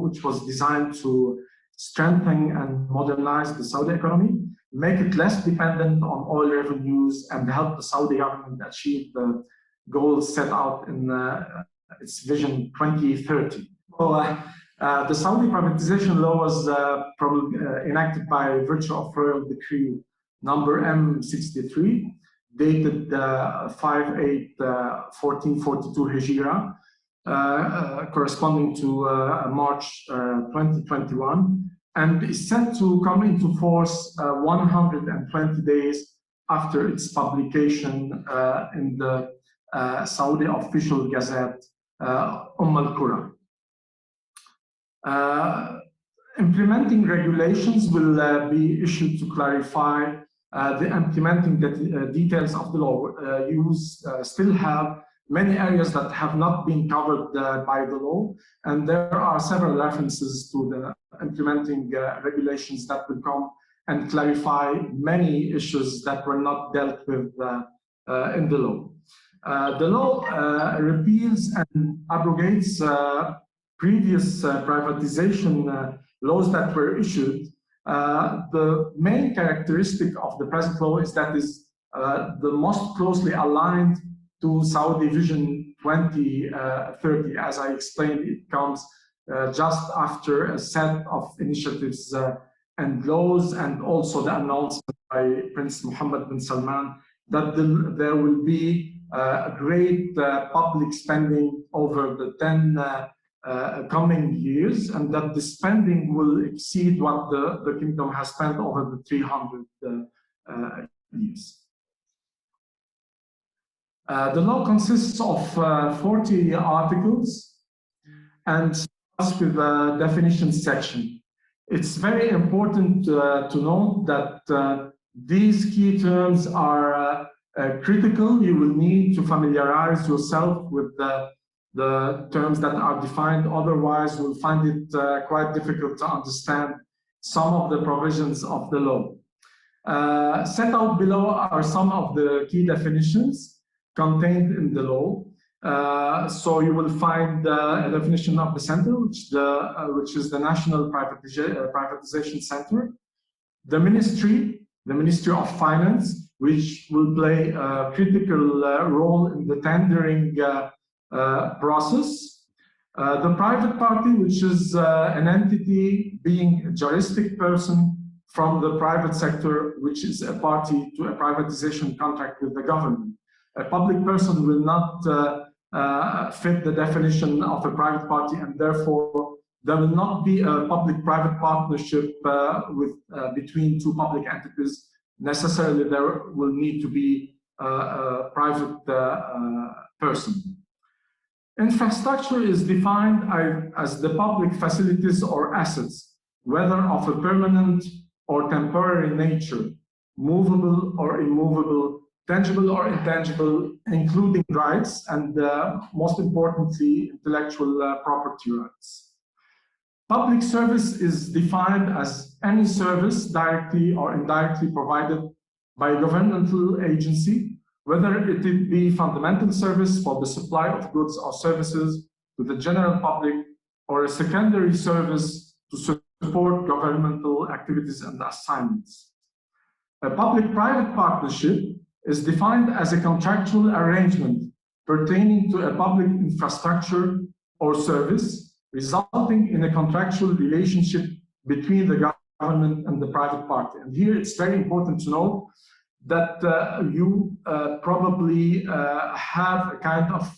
which was designed to strengthen and modernize the Saudi economy, make it less dependent on oil revenues, and help the Saudi government achieve the goals set out in its Vision 2030. So, the Saudi Privatization Law was enacted by virtue of Royal Decree number M63, dated 5/8/1442 Hijra, corresponding to March 2021, and is set to come into force 120 days after its publication in the Saudi official gazette, al-Qura. Implementing regulations will be issued to clarify the implementing details of the law. You still have many areas that have not been covered by the law, and there are several references to the implementing regulations that will come and clarify many issues that were not dealt with in the law. The law repeals and abrogates previous privatization laws that were issued. The main characteristic of the present law is that is the most closely aligned to Saudi Vision 2030. As I explained, it comes just after a set of initiatives and laws, and also the announcement by Prince Mohammed bin Salman that there will be a great public spending over the 10 coming years, and that the spending will exceed what the kingdom has spent over the 300 years. The law consists of 40 articles and starts with a definition section. It's very important to note that these key terms are critical. You will need to familiarize yourself with the terms that are defined, otherwise you'll find it quite difficult to understand some of the provisions of the law. Set out below are some of the key definitions contained in the law. So you will find a definition of the center, which is the National Privatization Center, the Ministry of Finance, which will play a critical role in the tendering process. The private party, which is an entity being a juristic person from the private sector, which is a party to a privatization contract with the government. A public person will not fit the definition of a private party, and therefore there will not be a public-private partnership between two public entities. Necessarily, there will need to be a private person. Infrastructure is defined as the public facilities or assets, whether of a permanent or temporary nature, movable or immovable, tangible or intangible, including rights and, most importantly, intellectual property rights. Public service is defined as any service directly or indirectly provided by a governmental agency, whether it be fundamental service for the supply of goods or services to the general public, or a secondary service to support governmental activities and assignments. A public-private partnership is defined as a contractual arrangement pertaining to a public infrastructure or service, resulting in a contractual relationship between the government and the private party. And here it's very important to note that you probably have a kind of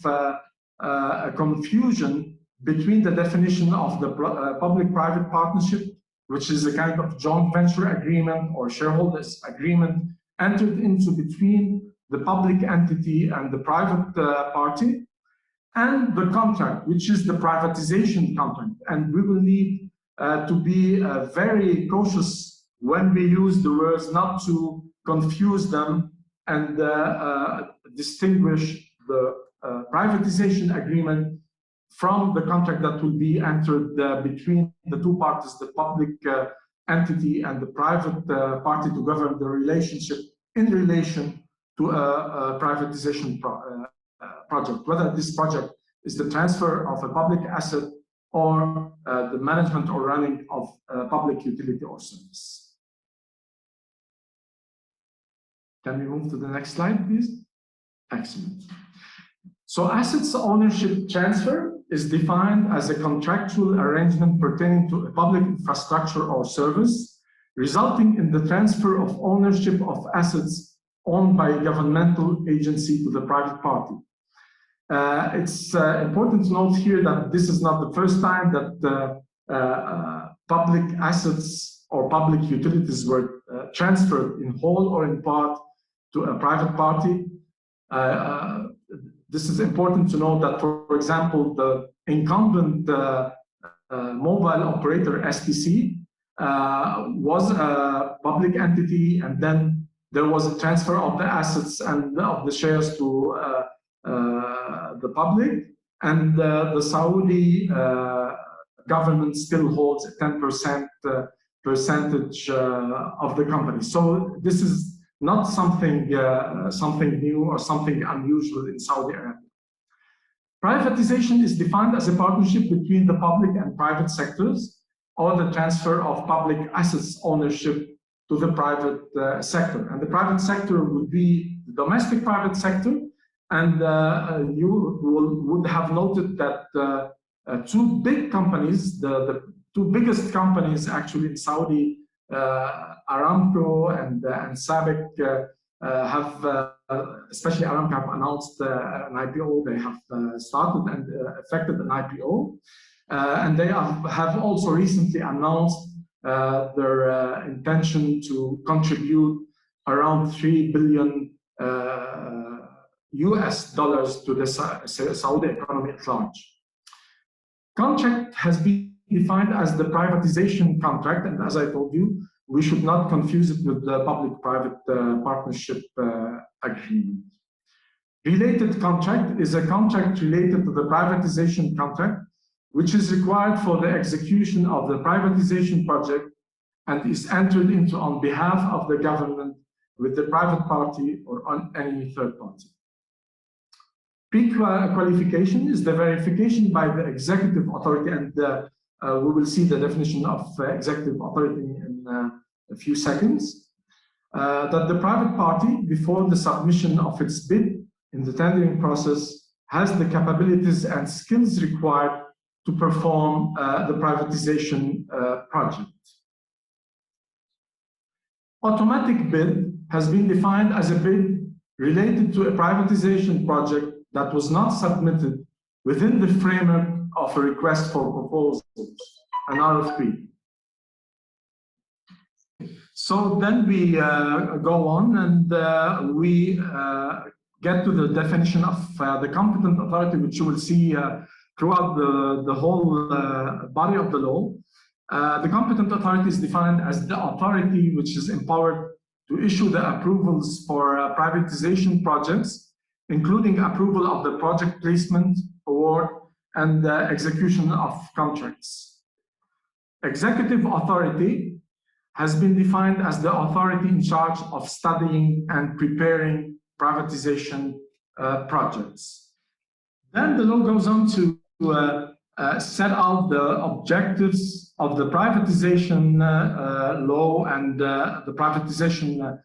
a confusion between the definition of the public-private partnership, which is a kind of joint venture agreement or shareholders agreement entered into between the public entity and the private party, and the contract, which is the privatization contract. And we will need to be very cautious when we use the words, not to confuse them and distinguish the privatization agreement from the contract that will be entered between the two parties, the public entity and the private party, to govern the relationship in relation to a privatization project, whether this project is the transfer of a public asset or the management or running of public utility or service. Can we move to the next slide, please? Excellent. So assets ownership transfer is defined as a contractual arrangement pertaining to a public infrastructure or service, resulting in the transfer of ownership of assets owned by a governmental agency to the private party. It's important to note here that this is not the first time that public assets or public utilities were transferred in whole or in part to a private party. This is important to note that, for example, the incumbent mobile operator STC was a public entity, and then there was a transfer of the assets and of the shares to the public, and the Saudi government still holds a 10% percentage of the company. So this is not something new or something unusual in Saudi Arabia. Privatization is defined as a partnership between the public and private sectors, or the transfer of public assets ownership to the private sector. And the private sector would be the domestic private sector. And you would have noted that two big companies, the two biggest companies actually in Saudi, Aramco and SABIC, have, especially Aramco, have announced an IPO. They have started and effected an IPO. And they have also recently announced their intention to contribute around $3 billion US dollars to the Saudi economy at large. Contract has been defined as the privatization contract, and as I told you, we should not confuse it with the public-private partnership agreement. Related contract is a contract related to the privatization contract, which is required for the execution of the privatization project and is entered into on behalf of the government with the private party or on any third party. Pre-qualification is the verification by the executive authority, and we will see the definition of executive authority in a few seconds, that the private party, before the submission of its bid in the tendering process, has the capabilities and skills required to perform the privatization project. Automatic bid has been defined as a bid related to a privatization project that was not submitted within the framework of a request for proposals, an RFP. So then we go on and we get to the definition of the competent authority, which you will see throughout the whole body of the law. The competent authority is defined as the authority which is empowered to issue the approvals for privatization projects, including approval of the project placement, award, and execution of contracts. Executive authority has been defined as the authority in charge of studying and preparing privatization projects. Then the law goes on to set out the objectives of the privatization law and the privatization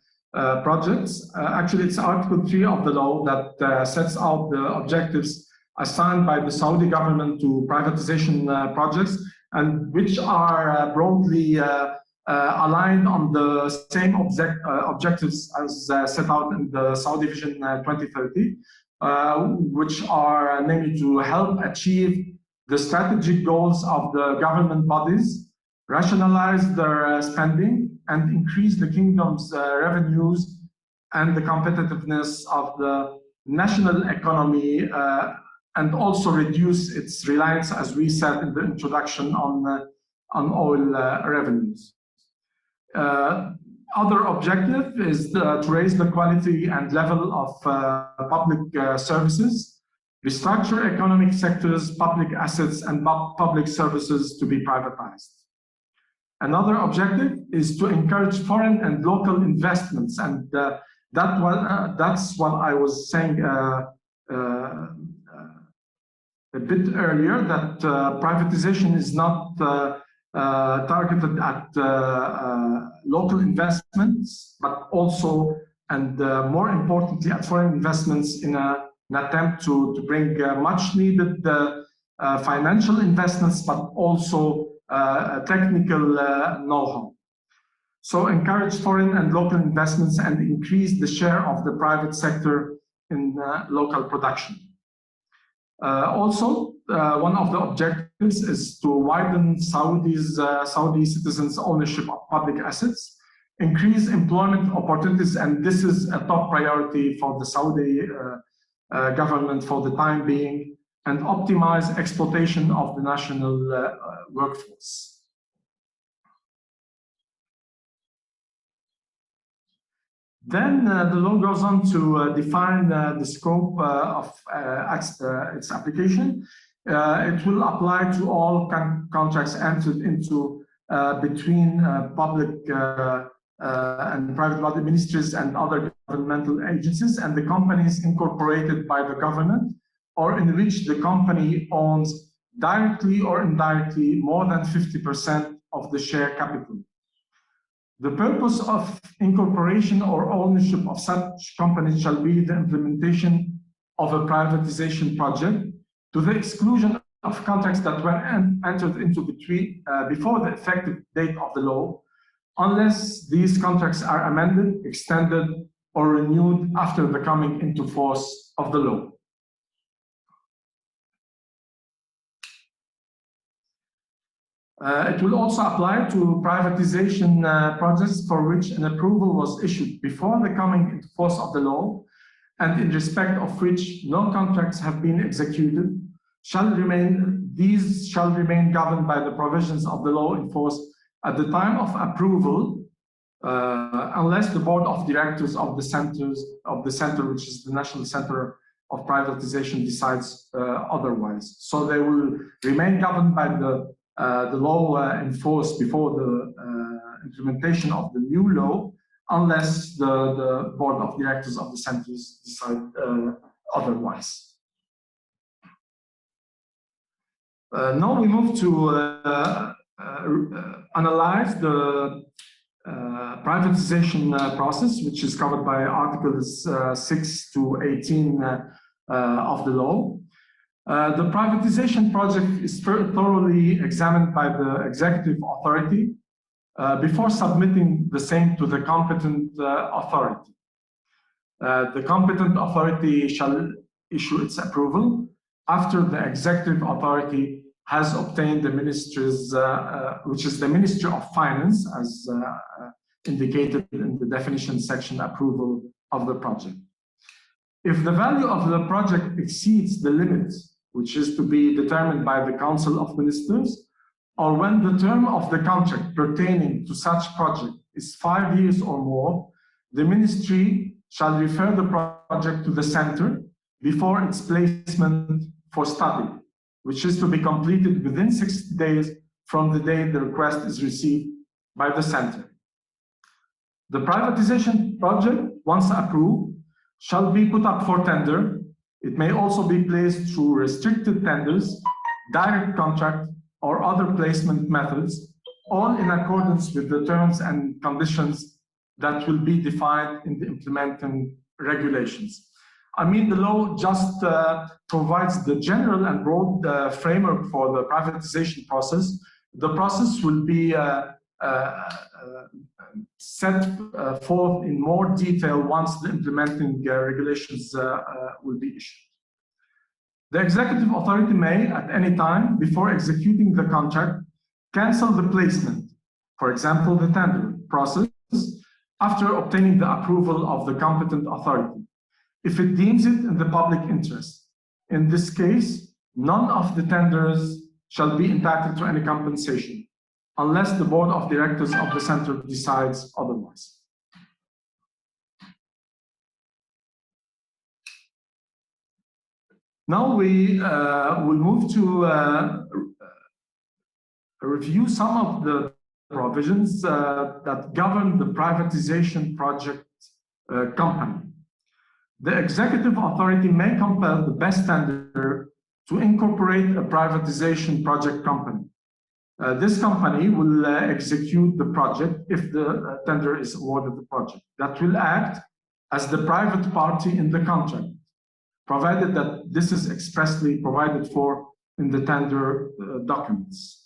projects. Actually, it's Article 3 of the law that sets out the objectives assigned by the Saudi government to privatization projects, and which are broadly aligned on the same objectives as set out in the Saudi Vision 2030, which are namely to help achieve the strategic goals of the government bodies, rationalize their spending, and increase the kingdom's revenues and the competitiveness of the national economy, and also reduce its reliance, as we said in the introduction, on oil revenues. Other objective is to raise the quality and level of public services, restructure economic sectors, public assets, and public services to be privatized. Another objective is to encourage foreign and local investments, and that's what I was saying a bit earlier that privatization is not targeted at local investments, but also, and more importantly, at foreign investments in an attempt to bring much needed financial investments, but also technical know-how. So encourage foreign and local investments and increase the share of the private sector in local production. Also, one of the objectives is to widen Saudi citizens' ownership of public assets, increase employment opportunities, and this is a top priority for the Saudi government for the time being, and optimize exploitation of the national workforce. Then the law goes on to define the scope of its application. It will apply to all contracts entered into between public and private ministries and other governmental agencies and the companies incorporated by the government, or in which the company owns directly or indirectly more than 50% of the share capital. The purpose of incorporation or ownership of such companies shall be the implementation of a privatization project to the exclusion of contracts that were entered into before the effective date of the law, unless these contracts are amended, extended, or renewed after the coming into force of the law. It will also apply to privatization projects for which an approval was issued before the coming into force of the law, and in respect of which no contracts have been executed. These shall remain governed by the provisions of the law in force at the time of approval, unless the board of directors of the center, which is the National Center of Privatization, decides otherwise. So they will remain governed by the law in force before the implementation of the new law, unless the board of directors of the centers decide otherwise. Now we move to analyze the privatization process, which is covered by Articles 6 to 18 of the law. The privatization project is thoroughly examined by the executive authority before submitting the same to the competent authority. The competent authority shall issue its approval after the executive authority has obtained the ministry's, which is the Ministry of Finance, as indicated in the definition section, approval of the project. If the value of the project exceeds the limits, which is to be determined by the Council of Ministers, or when the term of the contract pertaining to such project is 5 years or more, the ministry shall refer the project to the center before its placement for study, which is to be completed within 60 days from the day the request is received by the center. The privatization project, once approved, shall be put up for tender. It may also be placed through restricted tenders, direct contract, or other placement methods, all in accordance with the terms and conditions that will be defined in the implementing regulations. I mean, the law just provides the general and broad framework for the privatization process. The process will be set forth in more detail once the implementing regulations will be issued. The executive authority may, at any time before executing the contract, cancel the placement, for example, the tender process, after obtaining the approval of the competent authority, if it deems it in the public interest. In this case, none of the tenders shall be entitled to any compensation, unless the board of directors of the center decides otherwise. Now we will move to review some of the provisions that govern the privatization project company. The executive authority may compel the best tender to incorporate a privatization project company. This company will execute the project if the tender is awarded the project. That will act as the private party in the contract, provided that this is expressly provided for in the tender documents.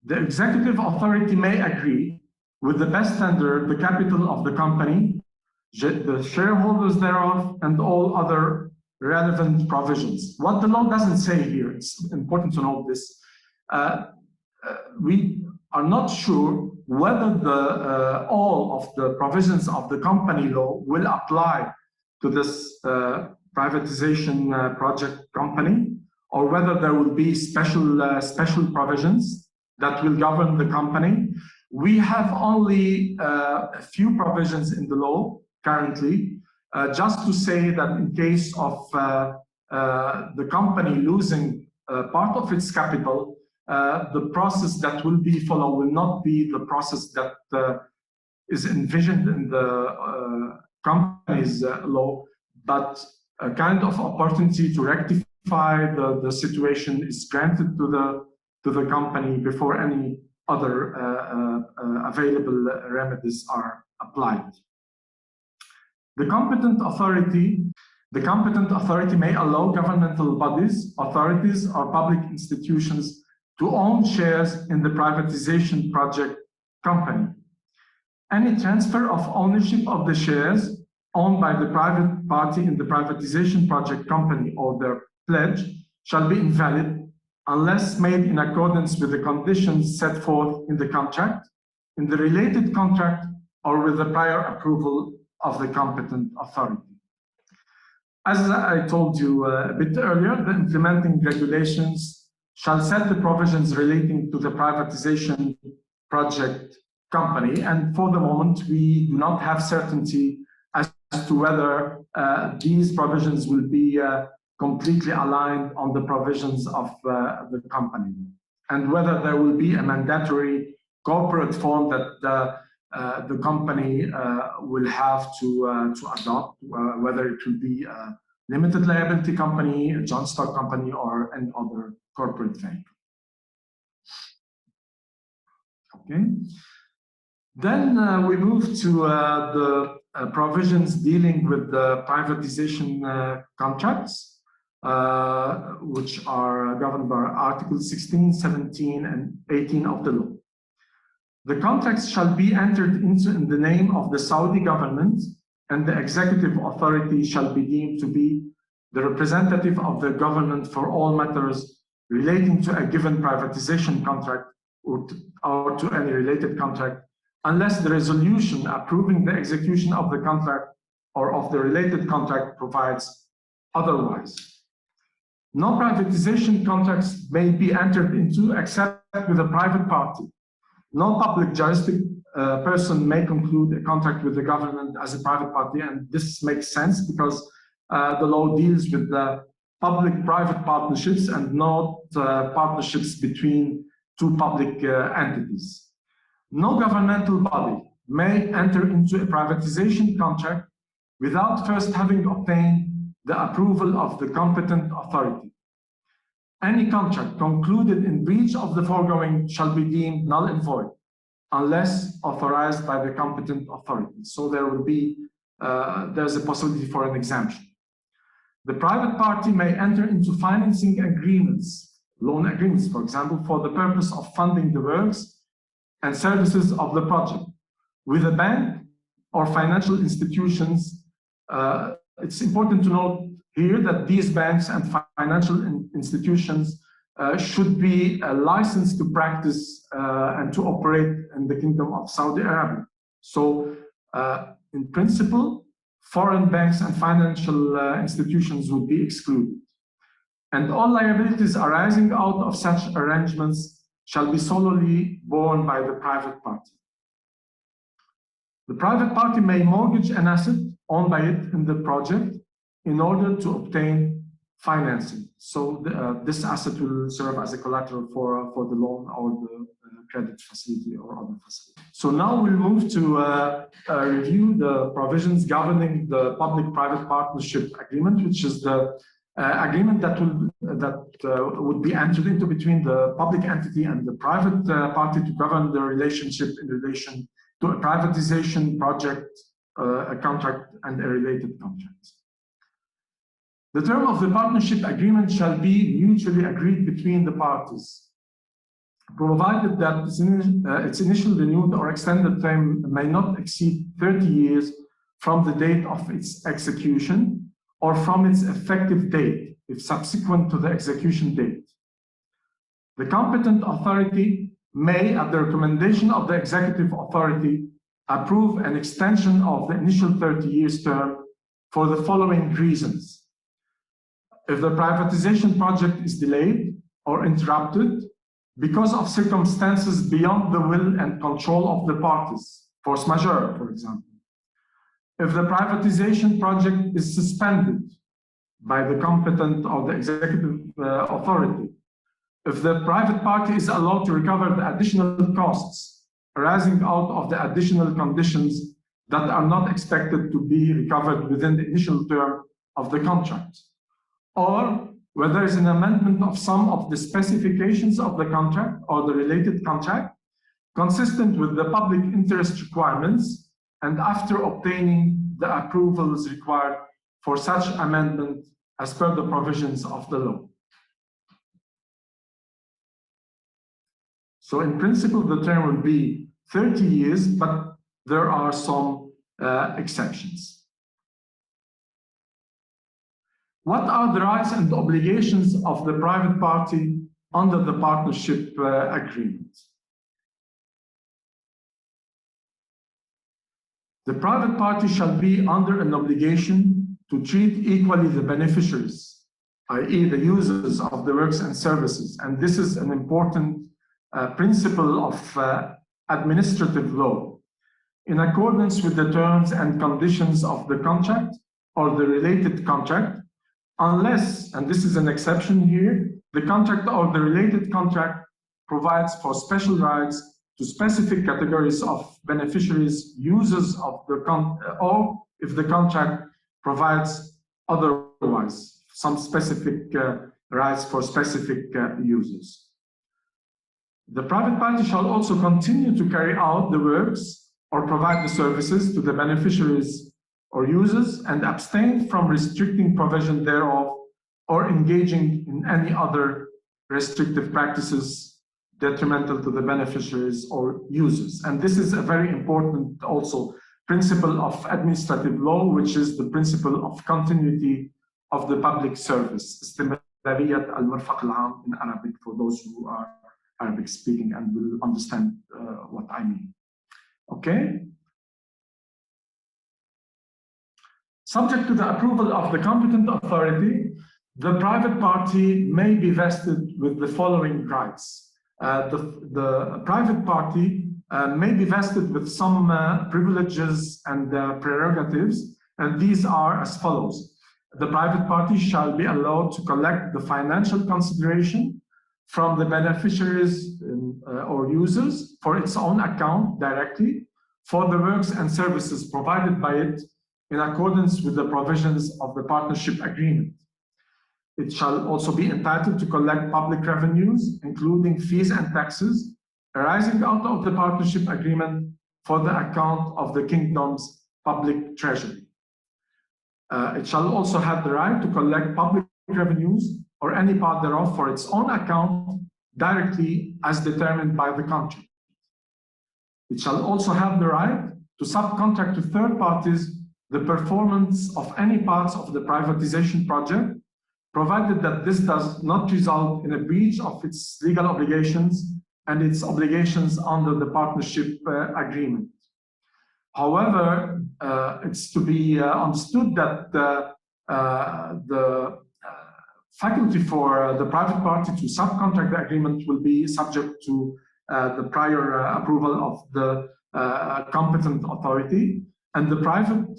The executive authority may agree with the best tender, the capital of the company, the shareholders thereof, and all other relevant provisions. What the law doesn't say here, it's important to note this, we are not sure whether all of the provisions of the company law will apply to this privatization project company, or whether there will be special provisions that will govern the company. We have only a few provisions in the law currently, just to say that in case of the company losing part of its capital, the process that will be followed will not be the process that is envisioned in the company's law, but a kind of opportunity to rectify the situation is granted to the company before any other available remedies are applied. The competent authority may allow governmental bodies, authorities, or public institutions to own shares in the privatization project company. Any transfer of ownership of the shares owned by the private party in the privatization project company or their pledge shall be invalid unless made in accordance with the conditions set forth in the contract, in the related contract, or with the prior approval of the competent authority. As I told you a bit earlier, the implementing regulations shall set the provisions relating to the privatization project company, and for the moment we do not have certainty as to whether these provisions will be completely aligned on the provisions of the company, and whether there will be a mandatory corporate form that the company will have to adopt, whether it will be a limited liability company, a joint stock company, or any other corporate vehicle. Okay. Then we move to the provisions dealing with the privatization contracts, which are governed by Articles 16, 17, and 18 of the law. The contracts shall be entered into in the name of the Saudi government, and the executive authority shall be deemed to be the representative of the government for all matters relating to a given privatization contract or to any related contract, unless the resolution approving the execution of the contract or of the related contract provides otherwise. No privatization contracts may be entered into except with a private party. No public juristic person may conclude a contract with the government as a private party, and this makes sense because the law deals with the public-private partnerships and not partnerships between two public entities. No governmental body may enter into a privatization contract without first having obtained the approval of the competent authority. Any contract concluded in breach of the foregoing shall be deemed null and void unless authorized by the competent authority. So there will be, there's a possibility for an exemption. The private party may enter into financing agreements, loan agreements, for example, for the purpose of funding the works and services of the project with a bank or financial institutions. It's important to note here that these banks and financial institutions should be licensed to practice and to operate in the Kingdom of Saudi Arabia. So in principle, foreign banks and financial institutions would be excluded. And all liabilities arising out of such arrangements shall be solely borne by the private party. The private party may mortgage an asset owned by it in the project in order to obtain financing. So this asset will serve as a collateral for the loan or the credit facility or other facility. So now we'll move to review the provisions governing the public-private partnership agreement, which is the agreement that would be entered into between the public entity and the private party to govern the relationship in relation to a privatization project, a contract, and a related contract. The term of the partnership agreement shall be mutually agreed between the parties, provided that its initial renewed or extended term may not exceed 30 years from the date of its execution or from its effective date, if subsequent to the execution date. The competent authority may, at the recommendation of the executive authority, approve an extension of the initial 30 years term for the following reasons. If the privatization project is delayed or interrupted because of circumstances beyond the will and control of the parties, force majeure, for example. If the privatization project is suspended by the competent or the executive authority, if the private party is allowed to recover the additional costs arising out of the additional conditions that are not expected to be recovered within the initial term of the contract, or where there is an amendment of some of the specifications of the contract or the related contract consistent with the public interest requirements, and after obtaining the approvals required for such amendment as per the provisions of the law. So in principle, the term will be 30 years, but there are some exceptions. What are the rights and obligations of the private party under the partnership agreement? The private party shall be under an obligation to treat equally the beneficiaries, i.e. the users of the works and services. And this is an important principle of administrative law. In accordance with the terms and conditions of the contract or the related contract, unless, and this is an exception here, the contract or the related contract provides for special rights to specific categories of beneficiaries, users of the or if the contract provides otherwise some specific rights for specific users. The private party shall also continue to carry out the works or provide the services to the beneficiaries or users and abstain from restricting provision thereof or engaging in any other restrictive practices detrimental to the beneficiaries or users. And this is a very important also principle of administrative law, which is the principle of continuity of the public service, استمرارية المرفق العام in Arabic, for those who are Arabic speaking and will understand what I mean. Okay? Subject to the approval of the competent authority, the private party may be vested with the following rights. The private party may be vested with some privileges and prerogatives, and these are as follows. The private party shall be allowed to collect the financial consideration from the beneficiaries or users for its own account directly for the works and services provided by it in accordance with the provisions of the partnership agreement. It shall also be entitled to collect public revenues, including fees and taxes, arising out of the partnership agreement for the account of the kingdom's public treasury. It shall also have the right to collect public revenues or any part thereof for its own account directly as determined by the contract. It shall also have the right to subcontract to third parties the performance of any parts of the privatization project, provided that this does not result in a breach of its legal obligations and its obligations under the partnership agreement. However, it's to be understood that the faculty for the private party to subcontract the agreement will be subject to the prior approval of the competent authority, and the private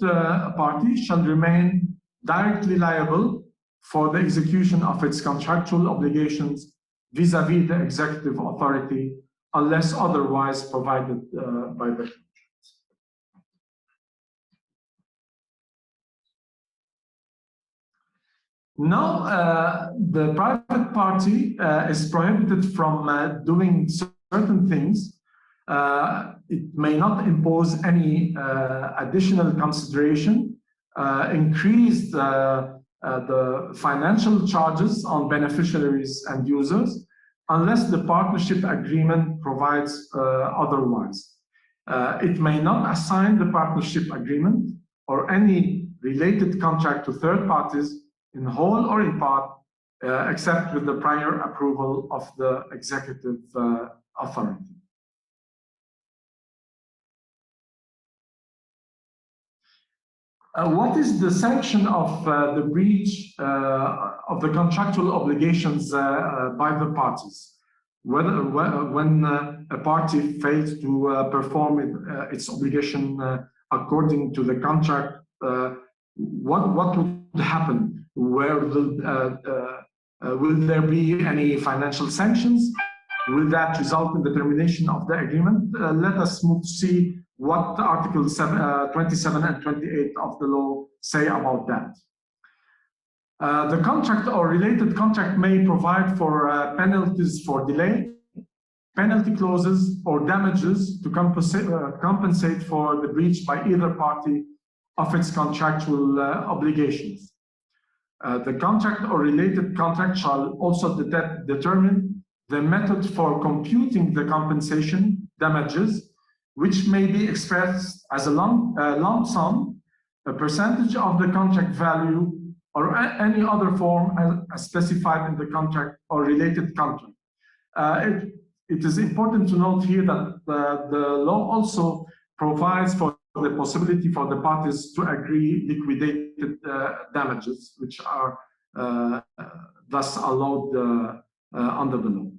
party shall remain directly liable for the execution of its contractual obligations vis-à-vis the executive authority, unless otherwise provided by the contract. Now, the private party is prohibited from doing certain things. It may not impose any additional consideration, increase the financial charges on beneficiaries and users, unless the partnership agreement provides otherwise. It may not assign the partnership agreement or any related contract to third parties in whole or in part, except with the prior approval of the executive authority. What is the sanction of the breach of the contractual obligations by the parties? When a party fails to perform its obligation according to the contract, what would happen? Will there be any financial sanctions? Will that result in the termination of the agreement? Let us move to see what Articles 27 and 28 of the law say about that. The contract or related contract may provide for penalties for delay, penalty clauses, or damages to compensate for the breach by either party of its contractual obligations. The contract or related contract shall also determine the method for computing the compensation damages, which may be expressed as a lump sum, a percentage of the contract value, or any other form as specified in the contract or related contract. It is important to note here that the law also provides for the possibility for the parties to agree liquidated damages, which are thus allowed under the law.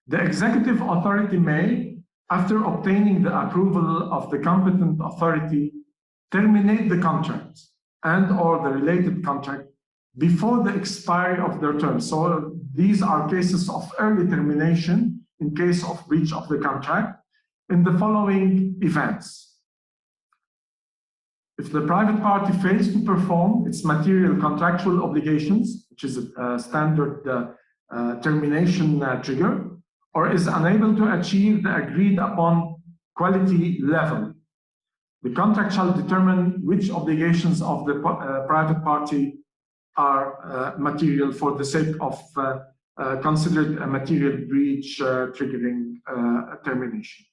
The executive authority may, after obtaining the approval of the competent authority, terminate the contract and/or the related contract before the expiry of their term. So these are cases of early termination in case of breach of the contract in the following events. If the private party fails to perform its material contractual obligations, which is a standard termination trigger, or is unable to achieve the agreed upon quality level, the contract shall determine which obligations of the private party are material for the sake of considered a material breach triggering termination.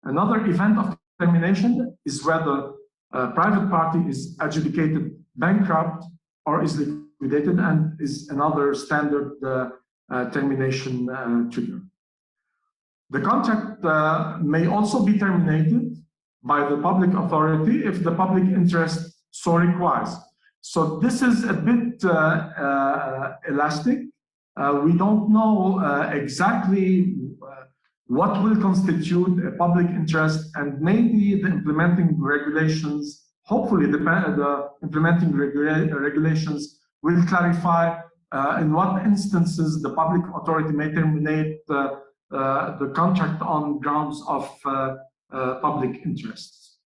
Another event of termination is whether a private party is adjudicated bankrupt or is liquidated, and is another standard termination trigger. The contract may also be terminated by the public authority if the public interest so requires. So this is a bit elastic. We don't know exactly what will constitute a public interest, and maybe the implementing regulations, hopefully the implementing regulations will clarify in what instances the public authority may terminate the contract on grounds of public interest.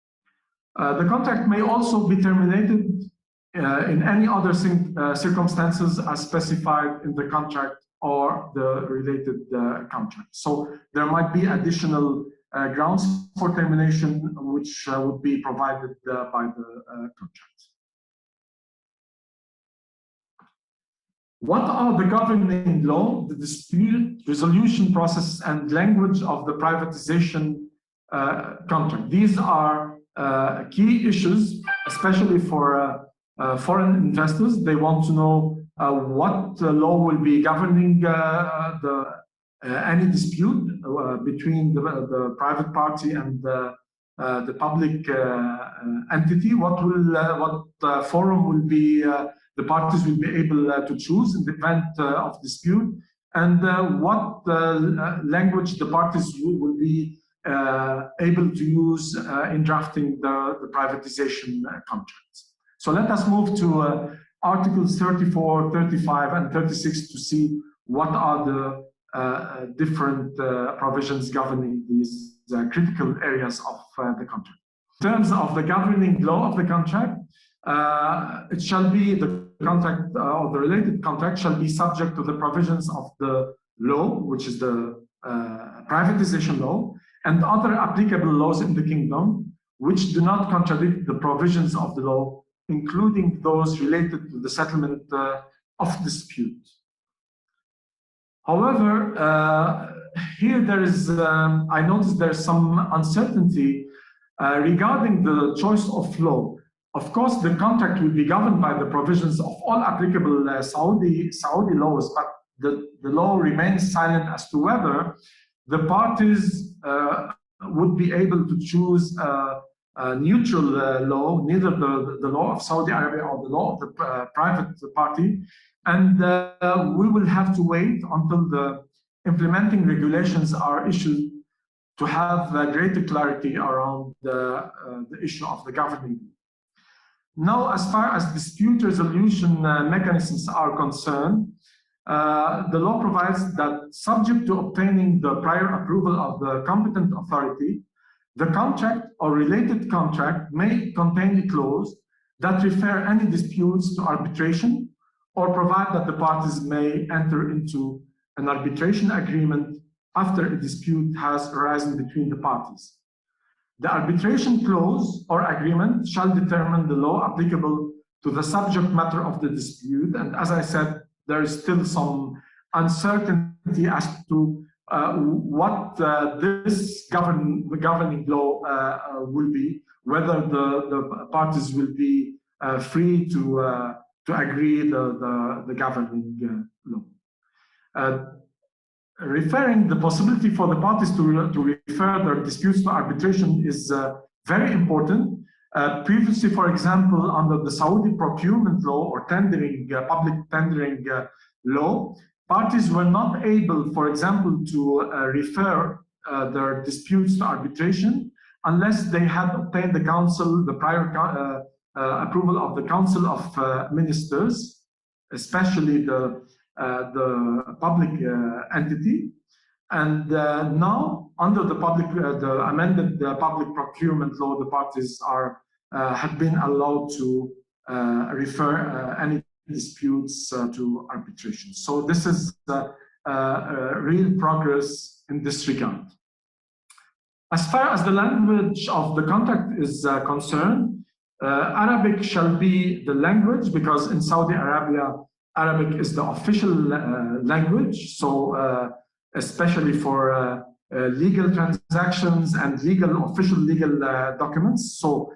The contract may also be terminated in any other circumstances as specified in the contract or the related contract. So there might be additional grounds for termination which would be provided by the contract. What are the governing law, the dispute resolution process, and language of the privatization contract? These are key issues, especially for foreign investors. They want to know what law will be governing any dispute between the private party and the public entity. What forum will be the parties will be able to choose in the event of dispute, and what language the parties will be able to use in drafting the privatization contracts. So let us move to Articles 34, 35, and 36 to see what are the different provisions governing these critical areas of the contract. In terms of the governing law of the contract, it shall be the contract or the related contract shall be subject to the provisions of the law, which is the privatization law, and other applicable laws in the kingdom, which do not contradict the provisions of the law, including those related to the settlement of dispute. However, here there is, I noticed there's some uncertainty regarding the choice of law. Of course, the contract will be governed by the provisions of all applicable Saudi laws, but the law remains silent as to whether the parties would be able to choose a neutral law, neither the law of Saudi Arabia or the law of the private party. And we will have to wait until the implementing regulations are issued to have greater clarity around the issue of the governing. Now, as far as dispute resolution mechanisms are concerned, the law provides that subject to obtaining the prior approval of the competent authority, the contract or related contract may contain a clause that refer any disputes to arbitration or provide that the parties may enter into an arbitration agreement after a dispute has arisen between the parties. The arbitration clause or agreement shall determine the law applicable to the subject matter of the dispute. And as I said, there is still some uncertainty as to what this governing law will be, whether the parties will be free to agree the governing law. Referring the possibility for the parties to refer their disputes to arbitration is very important. Previously, for example, under the Saudi procurement law or tendering, public tendering law, parties were not able, for example, to refer their disputes to arbitration unless they had obtained the council, the prior approval of the Council of Ministers, especially the public entity. And now, under the amended public procurement law, the parties have been allowed to refer any disputes to arbitration. So this is real progress in this regard. As far as the language of the contract is concerned, Arabic shall be the language, because in Saudi Arabia, Arabic is the official language. So especially for legal transactions and official legal documents. So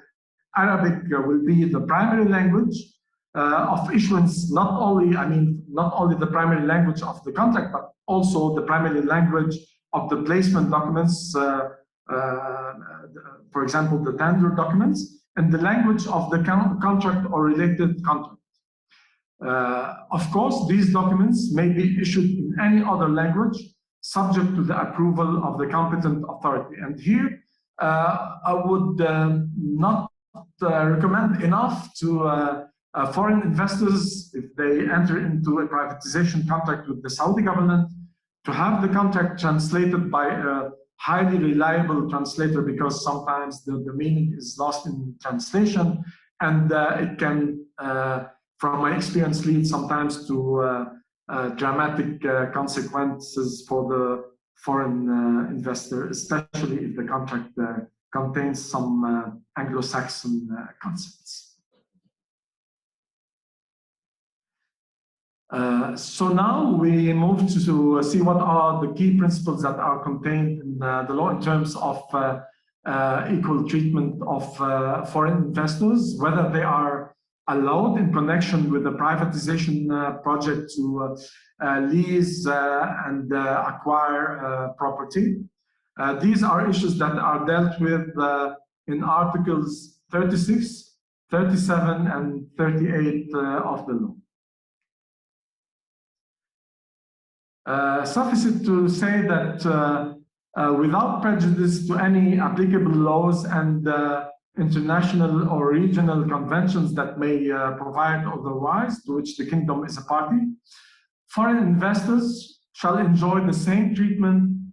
Arabic will be the primary language of issuance, not only the primary language of the contract, but also the primary language of the placement documents, for example, the tender documents, and the language of the contract or related contract. Of course, these documents may be issued in any other language, subject to the approval of the competent authority. And here, I would not recommend enough to foreign investors, if they enter into a privatization contract with the Saudi government, to have the contract translated by a highly reliable translator, because sometimes the meaning is lost in translation, and it can, from my experience, lead sometimes to dramatic consequences for the foreign investor, especially if the contract contains some Anglo-Saxon concepts. So now we move to see what are the key principles that are contained in the law in terms of equal treatment of foreign investors, whether they are allowed in connection with the privatization project to lease and acquire property. These are issues that are dealt with in Articles 36, 37, and 38 of the law. Suffice it to say that without prejudice to any applicable laws and international or regional conventions that may provide otherwise, to which the kingdom is a party, foreign investors shall enjoy the same treatment